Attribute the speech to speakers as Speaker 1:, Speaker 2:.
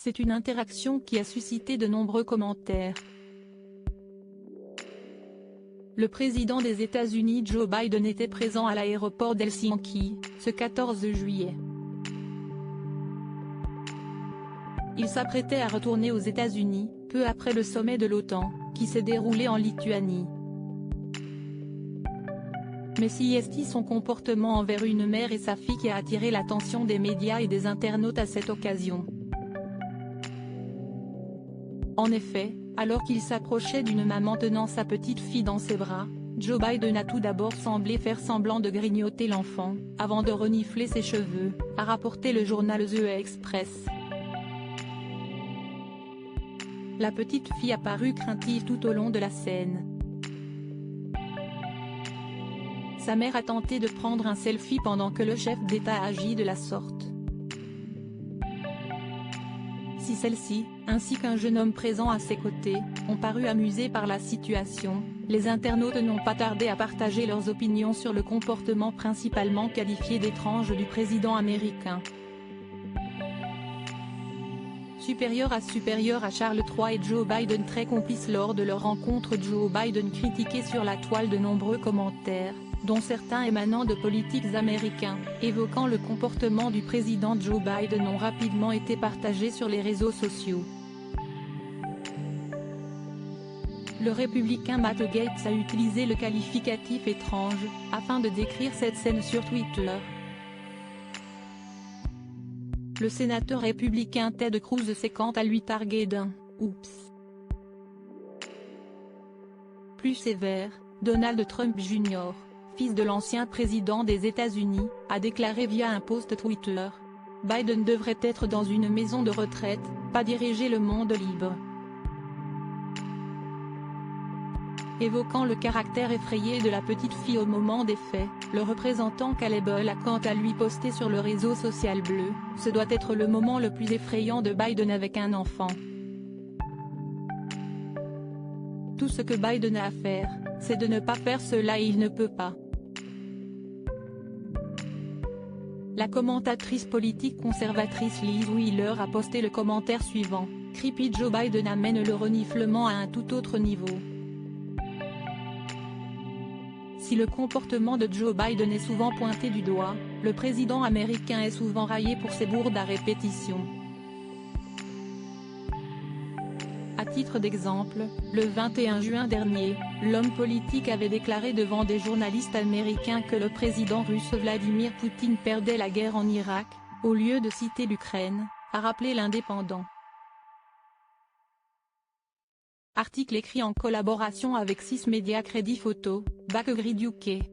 Speaker 1: C'est une interaction qui a suscité de nombreux commentaires. Le président des États-Unis Joe Biden était présent à l'aéroport d'Helsinki, ce 14 juillet. Il s'apprêtait à retourner aux États-Unis, peu après le sommet de l'OTAN, qui s'est déroulé en Lituanie. Mais est son comportement envers une mère et sa fille qui a attiré l'attention des médias et des internautes à cette occasion. En effet, alors qu'il s'approchait d'une maman tenant sa petite fille dans ses bras, Joe Biden a tout d'abord semblé faire semblant de grignoter l'enfant, avant de renifler ses cheveux, a rapporté le journal The Express. La petite fille a paru craintive tout au long de la scène. Sa mère a tenté de prendre un selfie pendant que le chef d'État agit de la sorte. Si celle-ci, ainsi qu'un jeune homme présent à ses côtés, ont paru amusés par la situation, les internautes n'ont pas tardé à partager leurs opinions sur le comportement principalement qualifié d'étrange du président américain. Supérieur à Charles III et Joe Biden très complices lors de leur rencontre. Joe Biden critiqué sur la toile de nombreux commentaires, dont certains émanant de politiques américains, évoquant le comportement du président Joe Biden ont rapidement été partagés sur les réseaux sociaux. Le républicain Matt Gaetz a utilisé le qualificatif « étrange » afin de décrire cette scène sur Twitter. Le sénateur républicain Ted Cruz s'est quant à lui targué d'un « oups ». Plus sévère, Donald Trump Jr., fils de l'ancien président des États-Unis, a déclaré via un post Twitter « Biden devrait être dans une maison de retraite, pas diriger le monde libre ». Évoquant le caractère effrayé de la petite fille au moment des faits, le représentant Caleb a quant à lui posté sur le réseau social Bleu « Ce doit être le moment le plus effrayant de Biden avec un enfant. Tout ce que Biden a à faire, c'est de ne pas faire cela et il ne peut pas ». La commentatrice politique conservatrice Liz Wheeler a posté le commentaire suivant « Creepy Joe Biden amène le reniflement à un tout autre niveau ». Si le comportement de Joe Biden est souvent pointé du doigt, le président américain est souvent raillé pour ses bourdes à répétition. À titre d'exemple, le 21 juin dernier, l'homme politique avait déclaré devant des journalistes américains que le président russe Vladimir Poutine perdait la guerre en Irak, au lieu de citer l'Ukraine, a rappelé l'Indépendant. Article écrit en collaboration avec 6 médias Crédit Photo, Backgrid UK.